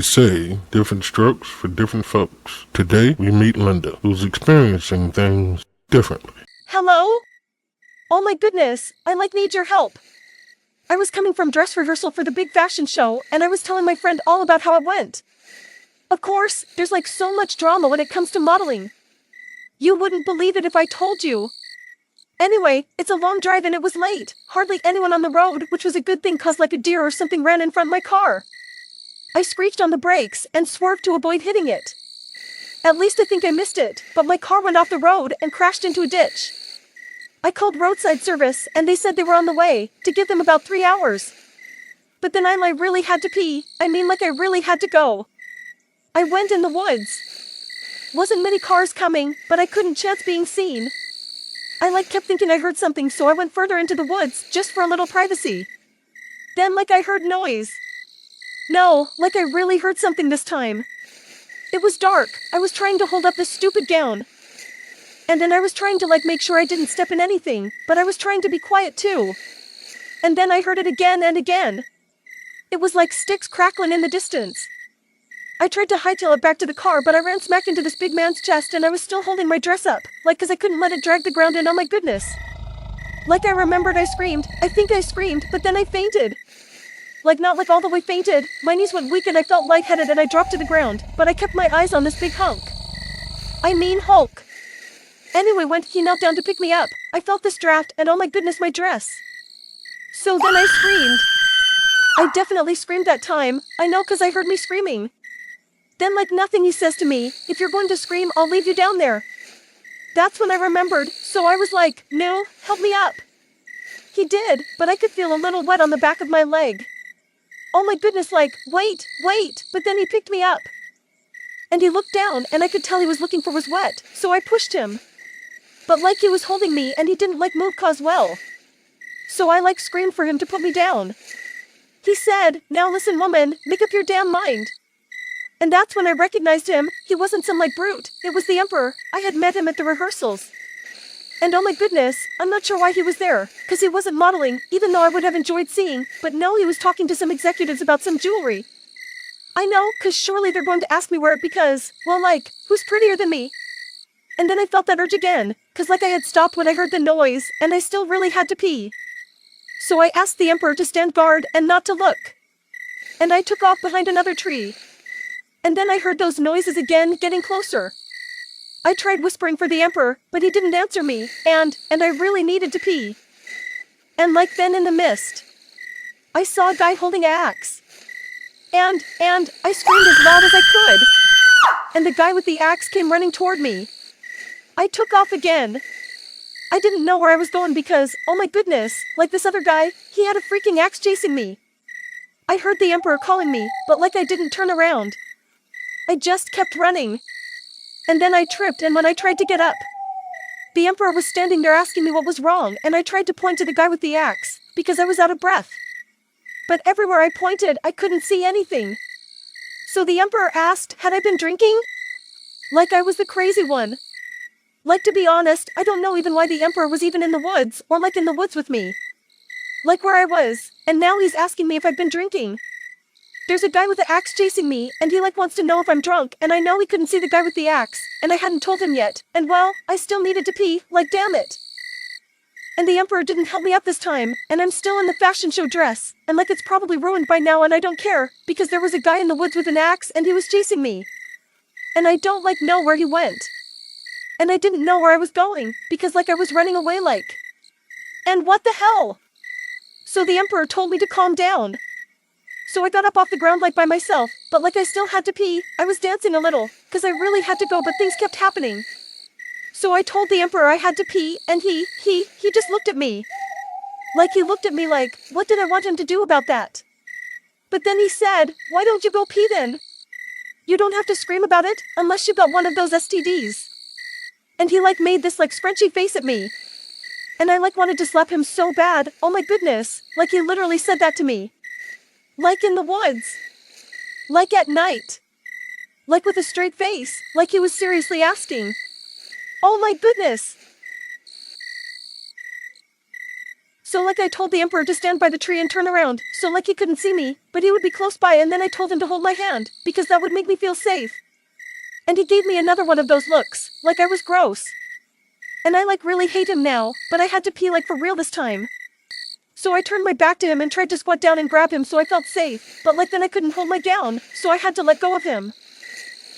say different strokes for different folks. Today, we meet Linda, who's experiencing things differently. Hello? Oh my goodness, I need your help. I was coming from dress rehearsal for the big fashion show, and I was telling my friend all about how it went. Of course, there's so much drama when it comes to modeling. You wouldn't believe it if I told you. Anyway, it's a long drive and it was late. Hardly anyone on the road, which was a good thing cause a deer or something ran in front of my car. I screeched on the brakes and swerved to avoid hitting it. At least I think I missed it, but my car went off the road and crashed into a ditch. I called roadside service and they said they were on the way, to give them about 3 hours. But then I really had to pee. I really had to go. I went in the woods. Wasn't many cars coming, but I couldn't chance being seen. I kept thinking I heard something, so I went further into the woods, just for a little privacy. Then I heard noise. No, I really heard something this time. It was dark. I was trying to hold up this stupid gown. And then I was trying to make sure I didn't step in anything, but I was trying to be quiet too. And then I heard it again and again. It was like sticks crackling in the distance. I tried to hightail it back to the car, but I ran smack into this big man's chest and I was still holding my dress up, cause I couldn't let it drag the ground in. Oh my goodness. I remembered I screamed. I think I screamed, but then I fainted. Not all the way fainted. My knees went weak and I felt lightheaded and I dropped to the ground, but I kept my eyes on this big hunk. I mean Hulk. Anyway, when he knelt down to pick me up, I felt this draft and oh my goodness, my dress. So then I screamed. I definitely screamed that time. I know cause I heard me screaming. Then nothing, he says to me, if you're going to scream, I'll leave you down there. That's when I remembered, so I was like, no, help me up. He did, but I could feel a little wet on the back of my leg. Oh my goodness, wait, but then he picked me up. And he looked down and I could tell he was looking for was wet, so I pushed him. But he was holding me and he didn't move cause well. So I screamed for him to put me down. He said, now listen woman, make up your damn mind. And that's when I recognized him. He wasn't some brute, it was the Emperor. I had met him at the rehearsals. And oh my goodness, I'm not sure why he was there, cause he wasn't modeling, even though I would have enjoyed seeing, but no, he was talking to some executives about some jewelry. I know, cause surely they're going to ask me where because, well who's prettier than me? And then I felt that urge again, cause I had stopped when I heard the noise, and I still really had to pee. So I asked the Emperor to stand guard and not to look. And I took off behind another tree. And then I heard those noises again, getting closer. I tried whispering for the Emperor, but he didn't answer me, and I really needed to pee. And then in the mist, I saw a guy holding an axe. And I screamed as loud as I could. And the guy with the axe came running toward me. I took off again. I didn't know where I was going because, oh my goodness, this other guy, he had a freaking axe chasing me. I heard the Emperor calling me, but I didn't turn around. I just kept running. And then I tripped, and when I tried to get up, the Emperor was standing there asking me what was wrong, and I tried to point to the guy with the axe, because I was out of breath. But everywhere I pointed, I couldn't see anything. So the Emperor asked, had I been drinking? I was the crazy one. To be honest, I don't know even why the Emperor was even in the woods, or in the woods with me. Where I was, and now he's asking me if I've been drinking. There's a guy with the axe chasing me, and he wants to know if I'm drunk, and I know he couldn't see the guy with the axe, and I hadn't told him yet, and well, I still needed to pee, damn it. And the Emperor didn't help me up this time, and I'm still in the fashion show dress, and it's probably ruined by now and I don't care, because there was a guy in the woods with an axe and he was chasing me. And I don't know where he went. And I didn't know where I was going, because I was running away And what the hell? So the Emperor told me to calm down. So I got up off the ground by myself, but I still had to pee. I was dancing a little, cause I really had to go, but things kept happening. So I told the Emperor I had to pee, and he just looked at me. He looked at me what did I want him to do about that? But then he said, why don't you go pee then? You don't have to scream about it, unless you've got one of those STDs. And he made this scrunchy face at me. And I wanted to slap him so bad, oh my goodness, he literally said that to me. In the woods. At night. With a straight face, he was seriously asking. Oh my goodness. So like I told the emperor to stand by the tree and turn around, so like he couldn't see me, but he would be close by, and then I told him to hold my hand, because that would make me feel safe. And he gave me another one of those looks, like I was gross. And I like really hate him now, but I had to pee like for real this time. So I turned my back to him and tried to squat down and grab him so I felt safe, but like then I couldn't hold my down, so I had to let go of him.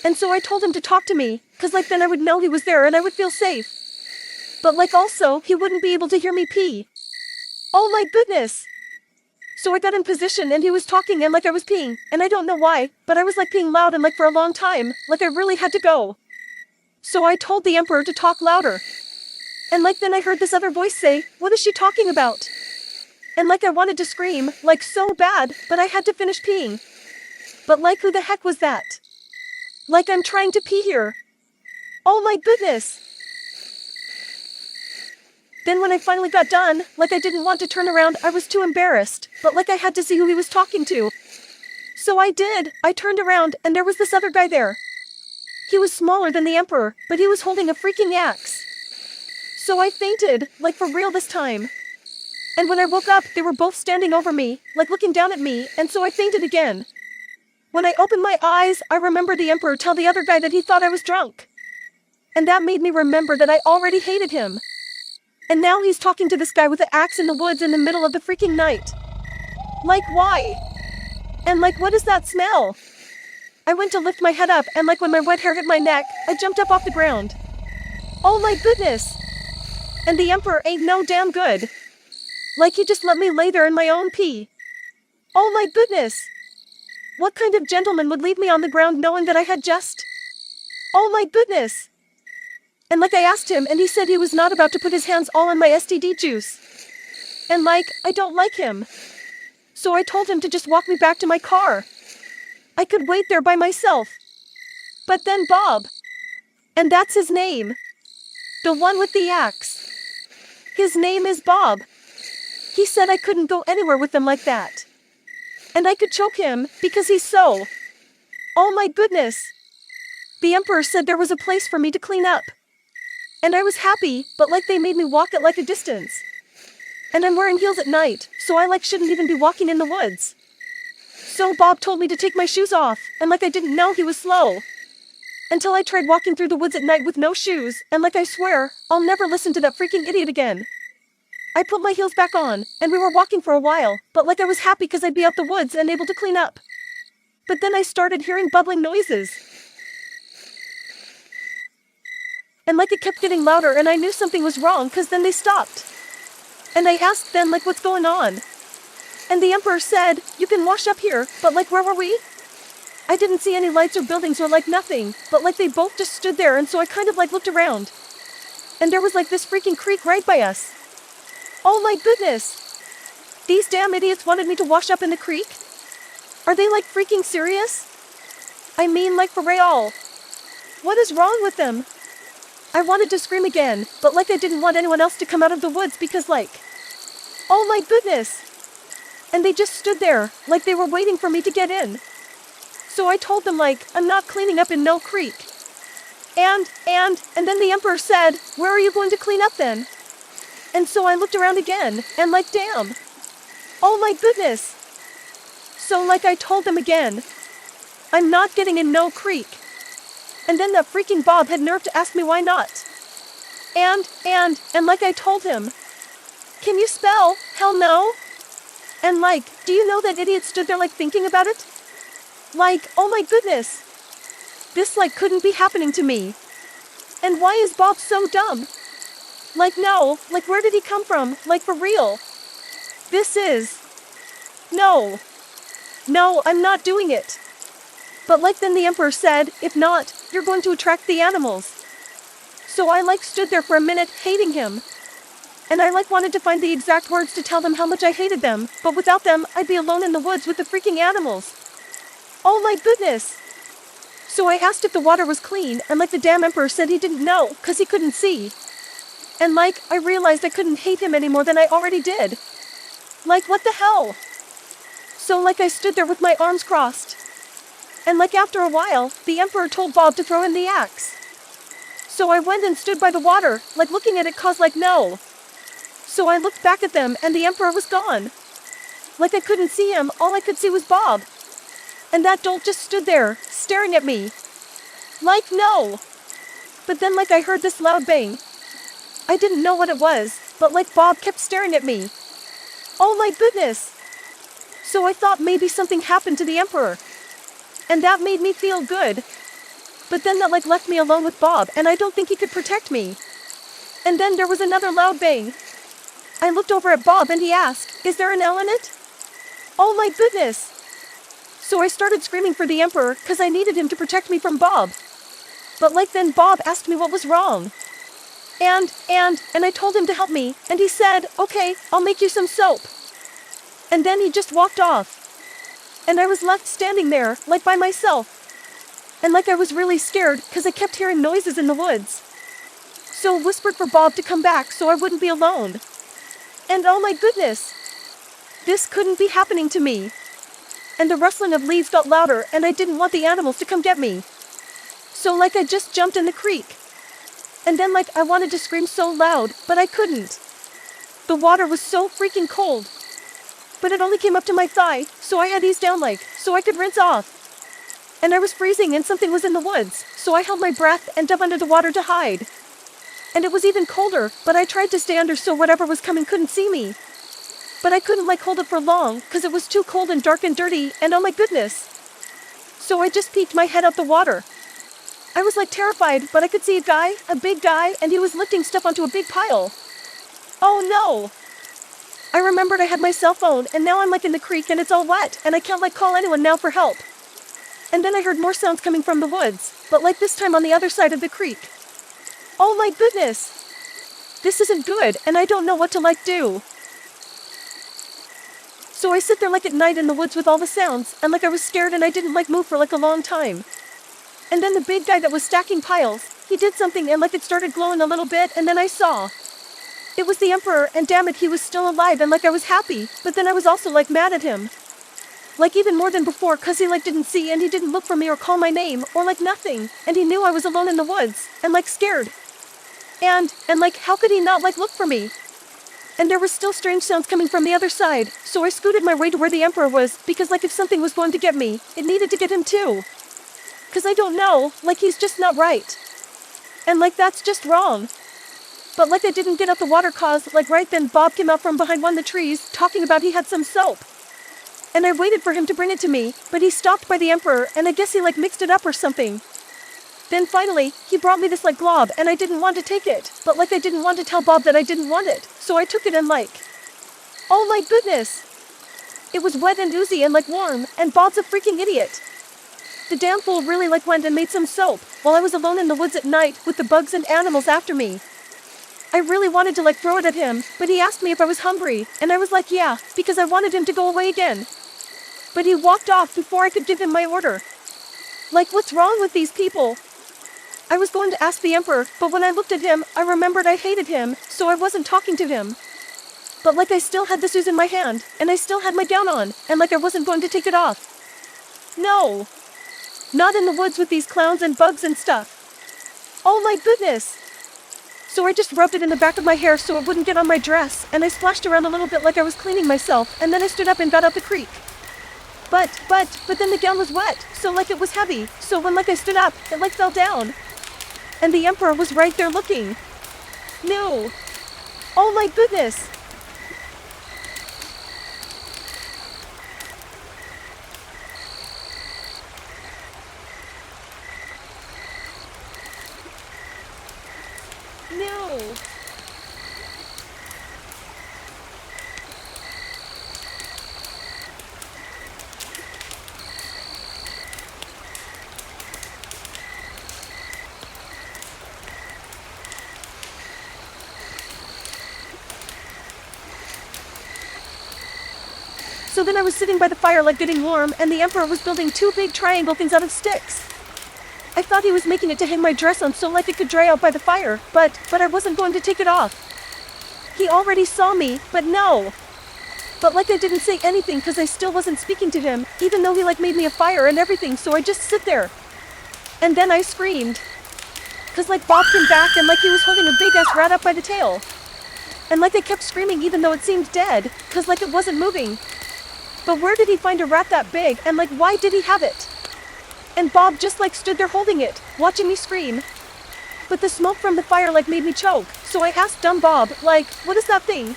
And so I told him to talk to me, cause like then I would know he was there and I would feel safe. But like also, he wouldn't be able to hear me pee. Oh my goodness! So I got in position and he was talking and like I was peeing, and I don't know why, but I was like peeing loud and like for a long time, like I really had to go. So I told the emperor to talk louder. And like then I heard this other voice say, "What is she talking about?" And like I wanted to scream, like so bad, but I had to finish peeing. But like who the heck was that? Like I'm trying to pee here. Oh my goodness! Then when I finally got done, like I didn't want to turn around, I was too embarrassed, but like I had to see who he was talking to. So I did, I turned around and there was this other guy there. He was smaller than the emperor, but he was holding a freaking axe. So I fainted, like for real this time. And when I woke up, they were both standing over me, like looking down at me, and so I fainted again. When I opened my eyes, I remembered the emperor tell the other guy that he thought I was drunk. And that made me remember that I already hated him. And now he's talking to this guy with an axe in the woods in the middle of the freaking night. Like why? And like what is that smell? I went to lift my head up and like when my wet hair hit my neck, I jumped up off the ground. Oh my goodness! And the emperor ain't no damn good. Like he just let me lay there in my own pee. Oh my goodness! What kind of gentleman would leave me on the ground knowing that I had just... Oh my goodness! And like I asked him and he said he was not about to put his hands all on my STD juice. And like, I don't like him. So I told him to just walk me back to my car. I could wait there by myself. But then Bob. And that's his name. The one with the axe. His name is Bob. He said I couldn't go anywhere with him like that. And I could choke him, because he's so... Oh my goodness. The emperor said there was a place for me to clean up. And I was happy, but like they made me walk at like a distance. And I'm wearing heels at night, so I like shouldn't even be walking in the woods. So Bob told me to take my shoes off, and like I didn't know he was slow. Until I tried walking through the woods at night with no shoes, and like I swear, I'll never listen to that freaking idiot again. I put my heels back on, and we were walking for a while, but like I was happy because I'd be out the woods and able to clean up. But then I started hearing bubbling noises. And like it kept getting louder and I knew something was wrong cause then they stopped. And I asked them like what's going on. And the emperor said, "You can wash up here," but like where were we? I didn't see any lights or buildings or like nothing, but like they both just stood there and so I kind of like looked around. And there was like this freaking creek right by us. Oh my goodness! These damn idiots wanted me to wash up in the creek? Are they like freaking serious? I mean like for real. What is wrong with them? I wanted to scream again, but like I didn't want anyone else to come out of the woods because like... Oh my goodness! And they just stood there, like they were waiting for me to get in. So I told them like, I'm not cleaning up in no creek. And then the emperor said, "Where are you going to clean up then?" And so I looked around again, and like damn. Oh my goodness! So like I told them again, I'm not getting in no creek. And then that freaking Bob had nerve to ask me why not. And like I told him, "Can you spell? Hell no." And like, do you know that idiot stood there like thinking about it? Like, oh my goodness. This like couldn't be happening to me. And why is Bob so dumb? Like no, like where did he come from? Like for real. This is... No, I'm not doing it. But like then the emperor said, "If not, you're going to attract the animals." So I like stood there for a minute hating him. And I like wanted to find the exact words to tell them how much I hated them, but without them, I'd be alone in the woods with the freaking animals. Oh my goodness! So I asked if the water was clean, and like the damn emperor said he didn't know, cause he couldn't see. And like, I realized I couldn't hate him any more than I already did. Like what the hell? So like I stood there with my arms crossed. And like after a while, the emperor told Bob to throw in the axe. So I went and stood by the water, like looking at it cause like no. So I looked back at them and the Emperor was gone. Like I couldn't see him, all I could see was Bob. And that dolt just stood there, staring at me. Like, no. But then like I heard this loud bang. I didn't know what it was, but like Bob kept staring at me. Oh my goodness. So I thought maybe something happened to the Emperor. And that made me feel good. But then that like left me alone with Bob and I don't think he could protect me. And then there was another loud bang. I looked over at Bob and he asked, "Is there an L in it?" Oh my goodness. So I started screaming for the Emperor because I needed him to protect me from Bob. But like then Bob asked me what was wrong. And I told him to help me, and he said, "Okay, I'll make you some soap." And then he just walked off. And I was left standing there, like by myself. And like I was really scared, because I kept hearing noises in the woods. So I whispered for Bob to come back so I wouldn't be alone. And oh my goodness! This couldn't be happening to me. And the rustling of leaves got louder and I didn't want the animals to come get me. So like I just jumped in the creek. And then like I wanted to scream so loud, but I couldn't. The water was so freaking cold. But it only came up to my thigh, so I had eased down like, so I could rinse off. And I was freezing and something was in the woods, so I held my breath and dove under the water to hide. And it was even colder, but I tried to stay under so whatever was coming couldn't see me. But I couldn't like hold it for long, cause it was too cold and dark and dirty, and oh my goodness. So I just peeked my head out the water. I was like terrified, but I could see a big guy, and he was lifting stuff onto a big pile. Oh no! I remembered I had my cell phone, and now I'm like in the creek and it's all wet, and I can't like call anyone now for help. And then I heard more sounds coming from the woods, but like this time on the other side of the creek. Oh my goodness! This isn't good, and I don't know what to like do. So I sit there like at night in the woods with all the sounds, and like I was scared and I didn't like move for like a long time. And then the big guy that was stacking piles, he did something and like it started glowing a little bit, and then I saw. It was the Emperor, and damn it, he was still alive, and like I was happy, but then I was also like mad at him. Like even more than before, cause he like didn't see and he didn't look for me or call my name, or like nothing, and he knew I was alone in the woods, and like scared. And like how could he not like look for me? And there were still strange sounds coming from the other side, so I scooted my way to where the Emperor was, because like if something was going to get me, it needed to get him too. Cause I don't know, like he's just not right. And like that's just wrong. But like I didn't get out the water cause like right then Bob came out from behind one of the trees talking about he had some soap. And I waited for him to bring it to me, but he stopped by the Emperor and I guess he like mixed it up or something. Then finally, he brought me this like glob and I didn't want to take it, but like I didn't want to tell Bob that I didn't want it, so I took it and like, oh my goodness! It was wet and oozy and like warm, and Bob's a freaking idiot. The damn fool really like went and made some soap, while I was alone in the woods at night with the bugs and animals after me. I really wanted to like throw it at him, but he asked me if I was hungry, and I was like yeah, because I wanted him to go away again. But he walked off before I could give him my order. Like what's wrong with these people? I was going to ask the Emperor, but when I looked at him, I remembered I hated him, so I wasn't talking to him. But like I still had the shoes in my hand, and I still had my gown on, and like I wasn't going to take it off. No. Not in the woods with these clowns and bugs and stuff. Oh my goodness. So I just rubbed it in the back of my hair so it wouldn't get on my dress, and I splashed around a little bit like I was cleaning myself, and then I stood up and got out the creek. But then the gown was wet, so like it was heavy, so when like I stood up, it like fell down. And the Emperor was right there looking. No. Oh my goodness. No. So then I was sitting by the fire like getting warm, and the Emperor was building two big triangle things out of sticks. I thought he was making it to hang my dress on so like it could dry out by the fire, but I wasn't going to take it off. He already saw me, but no. But like I didn't say anything because I still wasn't speaking to him, even though he like made me a fire and everything, so I just sit there. And then I screamed. Cause like Bob came back and like he was holding a big ass rat up by the tail. And like I kept screaming even though it seemed dead, cause like it wasn't moving. But where did he find a rat that big, and like why did he have it? And Bob just like stood there holding it, watching me scream. But the smoke from the fire like made me choke, so I asked dumb Bob, like, what is that thing?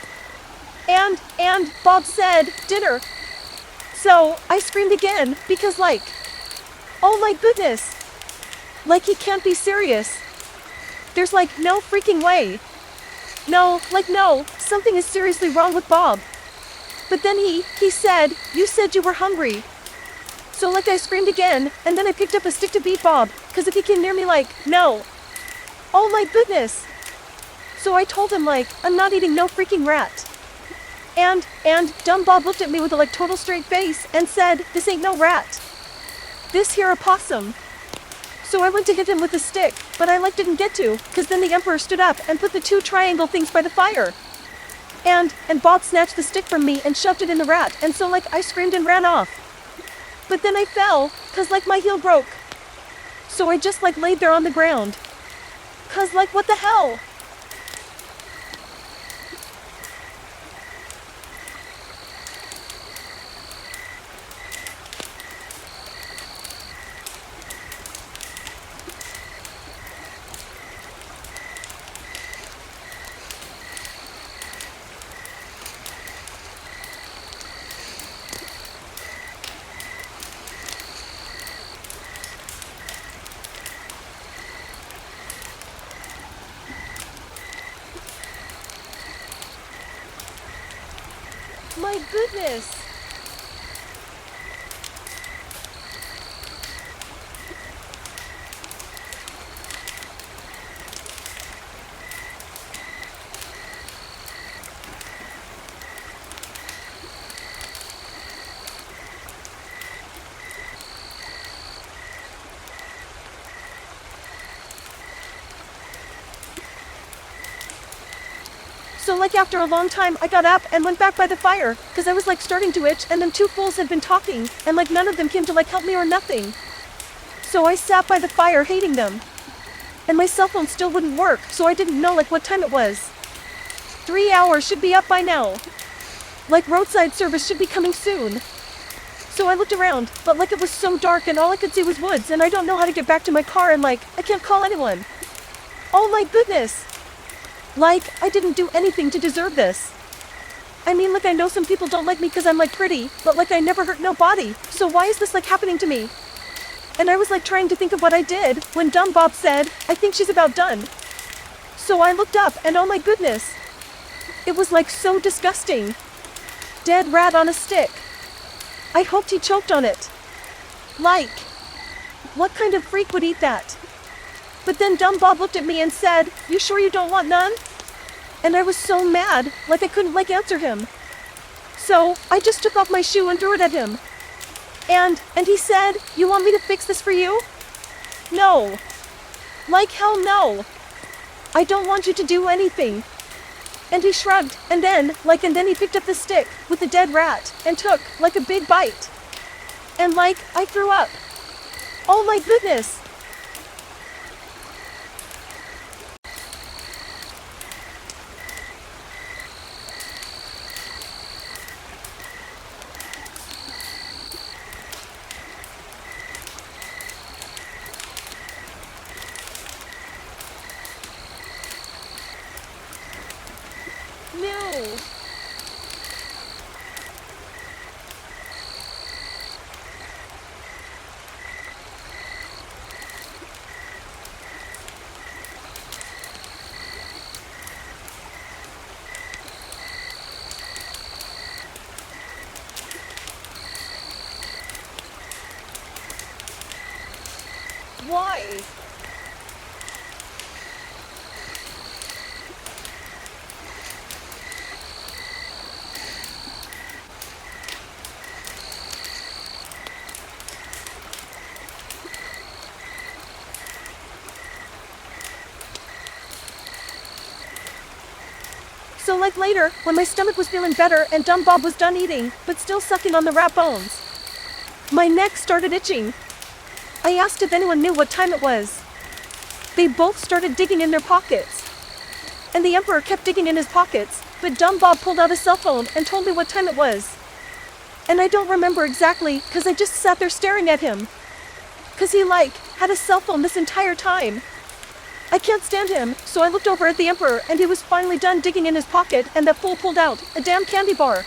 And Bob said, dinner. So, I screamed again, because like, oh my goodness. Like he can't be serious. There's like no freaking way. No, like no, something is seriously wrong with Bob. But then he said, you said you were hungry. So like I screamed again, and then I picked up a stick to beat Bob, cause if he came near me like, no. Oh my goodness. So I told him like, I'm not eating no freaking rat. And dumb Bob looked at me with a like total straight face and said, this ain't no rat. This here a possum. So I went to hit him with the stick, but I like didn't get to, cause then the emperor stood up and put the two triangle things by the fire. And Bob snatched the stick from me and shoved it in the rat, and so like I screamed and ran off. But then I fell, cause like my heel broke. So I just like laid there on the ground. Cause like what the hell? My goodness. So like after a long time I got up and went back by the fire, cause I was like starting to itch, and them two fools had been talking, and like none of them came to like help me or nothing. So I sat by the fire hating them. And my cell phone still wouldn't work, so I didn't know like what time it was. 3 hours should be up by now. Like roadside service should be coming soon. So I looked around, but like it was so dark and all I could see was woods, and I don't know how to get back to my car, and like, I can't call anyone. Oh my goodness. Like, I didn't do anything to deserve this. I mean, like I know some people don't like me cause I'm like pretty, but like I never hurt nobody, so why is this like happening to me? And I was like trying to think of what I did, when dumb Bob said, I think she's about done. So I looked up, and oh my goodness. It was like so disgusting. Dead rat on a stick. I hoped he choked on it. Like, what kind of freak would eat that? But then dumb Bob looked at me and said, you sure you don't want none? And I was so mad, like I couldn't like answer him. So, I just took off my shoe and threw it at him. And he said, you want me to fix this for you? No. Like hell no. I don't want you to do anything. And he shrugged, and then he picked up the stick with the dead rat and took like a big bite. And like, I threw up. Oh my goodness. No. Why? So like later, when my stomach was feeling better and dumb Bob was done eating, but still sucking on the rat bones, my neck started itching. I asked if anyone knew what time it was. They both started digging in their pockets. and the Emperor kept digging in his pockets, but dumb Bob pulled out his cell phone and told me what time it was. And I don't remember exactly, cause I just sat there staring at him. Cause he had a cell phone this entire time. I can't stand him, so I looked over at the Emperor and he was finally done digging in his pocket and that fool pulled out a damn candy bar.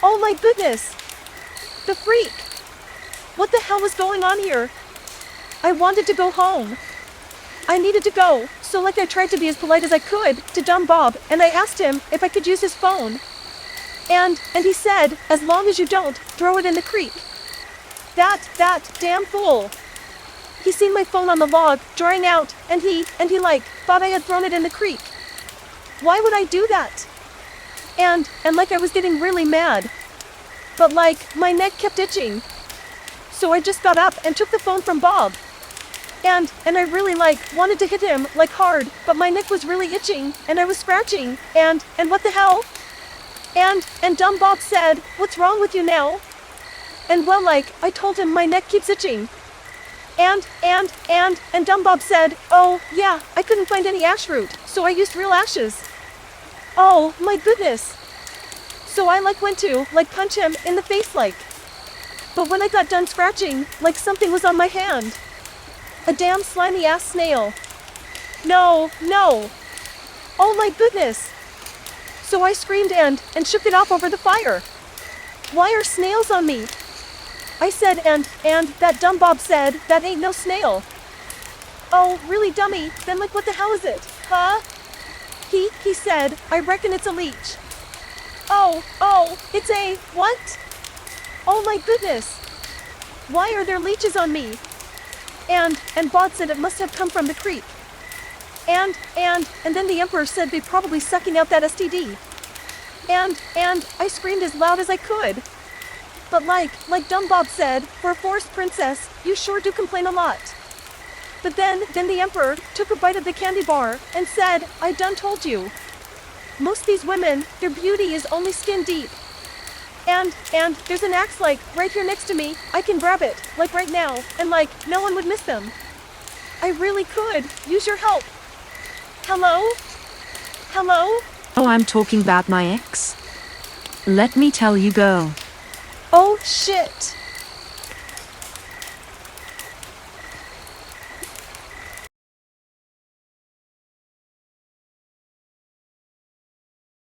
Oh my goodness! The freak! What the hell was going on here? I wanted to go home. I needed to go, so I tried to be as polite as I could to dumb Bob and I asked him if I could use his phone. And he said, as long as you don't throw it in the creek. That damn fool. He seen my phone on the log, drying out, and he thought I had thrown it in the creek. Why would I do that? And I was getting really mad. But my neck kept itching. So I just got up and took the phone from Bob. And I really wanted to hit him hard, but my neck was really itching, and I was scratching, and what the hell? And dumb Bob said, "What's wrong with you now?" And well, I told him my neck keeps itching. And dumb Bob said, "Oh, yeah, I couldn't find any ash root, so I used real ashes." Oh, my goodness. So I went to punch him in the face But when I got done scratching, something was on my hand. A damn slimy ass snail. No. Oh my goodness. So I screamed and shook it off over the fire. Why are snails on me? I said and that dumb Bob said, "That ain't no snail." Oh, really dummy, then what the hell is it, huh? He said, "I reckon it's a leech." Oh, it's a, what? Oh my goodness. Why are there leeches on me? And Bob said it must have come from the creek. And then the Emperor said they probably sucking out that STD. And I screamed as loud as I could. But like dumb Bob said, for a forest princess, you sure do complain a lot. But then the Emperor took a bite of the candy bar and said, "I done told you. Most these women, their beauty is only skin deep. And there's an axe right here next to me. I can grab it, right now, and no one would miss them. I really could use your help. Hello? Hello? Oh, I'm talking about my ex. Let me tell you, girl. Oh shit.